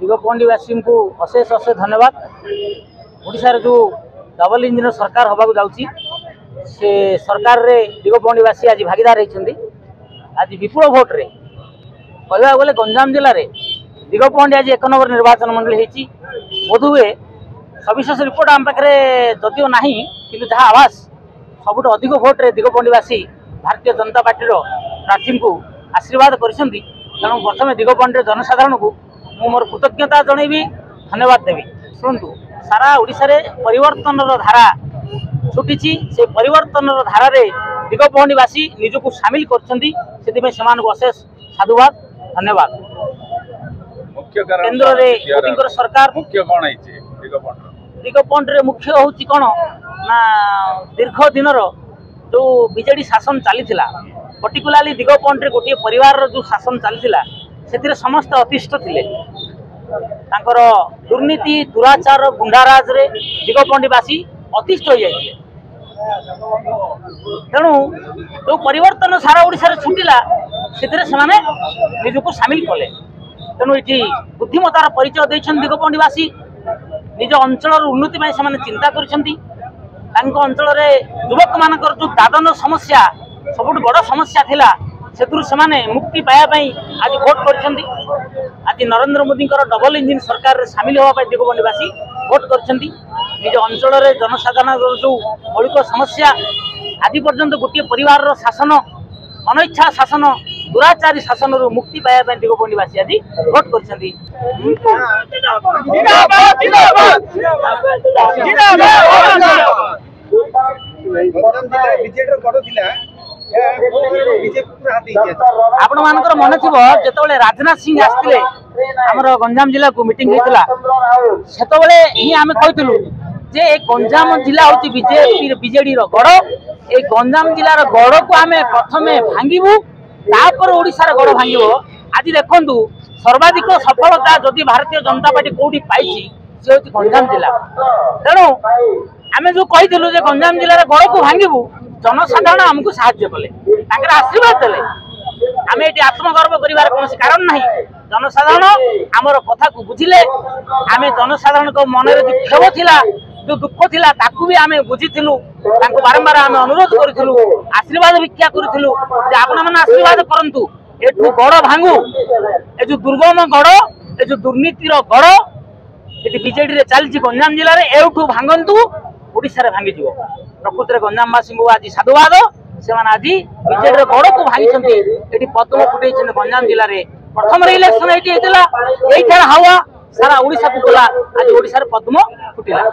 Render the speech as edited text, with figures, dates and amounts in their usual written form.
दिगपहंडीवासी को अशेष अशेष धन्यवाद। ओडिशा रे जो डबल इंजिन सरकार होबाक जाउची से सरकार रे दिगपहंडीवासी आज भागीदार होती। आज विपुल भोट रे कहवा गले गंजाम जिले में दिगपहंडी आज 1 नंबर निर्वाचन मंडली होती। बोधुए सविशेष रिपोर्ट आम पाखे जदिव ना कि जहाँ आवास सबुठ अधिक भोट रे दिगपहंडीवासी भारतीय जनता पार्टी प्रार्थी को आशीर्वाद करिसेंती। तेणु प्रथम दिगपहंडी जनसाधारण को मोर कृतज्ञता जनइबी, धन्यवाद देवी। शुणु सारा ओडिशा रे परिवर्तन धारा छुटी से परिवर्तन धारा रे दिगपहंडीवासी निजको सामिल करछंती। सेतिमे समान को अशेष साधुवाद, धन्यवाद। मुख्य केंद्र रे मोदी सरकार मुख्य कोन आइছে दिगपहंडी रे मुख्य होची कोन ना दीर्घ दिन जो बीजेडी शासन चलीथिला, पर्टिकुलाली दिगपहंडी गोटे परिवार जो शासन चलीथिला से समस्त अतिष्ठ थिले। तांकर दुर्नीति दुराचार गुंडाराज रे दिगपहंडीवासी अतिष्ठ हो जाइए। तेणु जो परिवर्तन सारा ओडिशा रे छुटिला से निजको सामिल कले। तेणु ये बुद्धिमतार परिचय देछन दिगपहंडीवासी। निज अंचल उन्नति में से चिंता करछंती। तांको अंचल रे युवक मानकर जो दादन समस्या सबुठ बड़ समस्या थिला सेतुरु समाने मुक्ति पाया आज भोट करछंती। आज नरेंद्र मोदी डबल इंजिन सरकार रे शामिल होगा दिगपहंडीवासी भोट करछंती। निज अंचल रे जनसाधारण जो मौलिक समस्या आज पर्यंत गोटे परिवार रो शासन अनिच्छा शासन दुराचारी शासन रो मुक्ति पाया दिगपहंडीवासी आज भोट करछंती। आपण मानकर मन थी जो राजनाथ सिंह आसते आमर गंजाम जिला को मीटिंग होता से आम कहूँ जे गंजाम जिला हूँ बीजेडी गढ़। ये गंजाम जिलार गढ़ को आम प्रथम भांगू तापर ओडिशार गढ़ भांग। आज देखु सर्वाधिक सफलता जदि भारतीय जनता पार्टी कौटी पाई से हूँ गंजाम जिला। तेणु आम जो कहूँ गंजाम जिलार गढ़ को भांगू जनसाधारण आमको साहाय्य कले, आशीर्वाद देले। आम ये आत्मगर्व कर कौन कारण ना। जनसाधारण आमर कथा को बुझिले। आम जनसाधारण को मन में जो क्षोभ थिला जो दुख थिला ताकू भी आम बुझीलु। बारंबार आम अनुरोध करूँ आशीर्वाद भिक्षा करूँ आपण मैंने आशीर्वाद करंतु एठू गढ़ भांगू। ए जो दुर्गम गढ़ ए जो दुर्नीतिर गढ़ ये बीजेडी रे चलती गंजाम जिले में एठू भांगतु ओडिशा रे भांगी जीवो। प्रकृत में गंजामवासी को आज साधुवाद। से आज बीजेडी गढ़ को भांगी ये पद्म फुटे गंजाम जिले में प्रथम इलेक्शन ये हावा सारा ओडिशा को गला। आज ओडिशा रे पद्म फुटिला।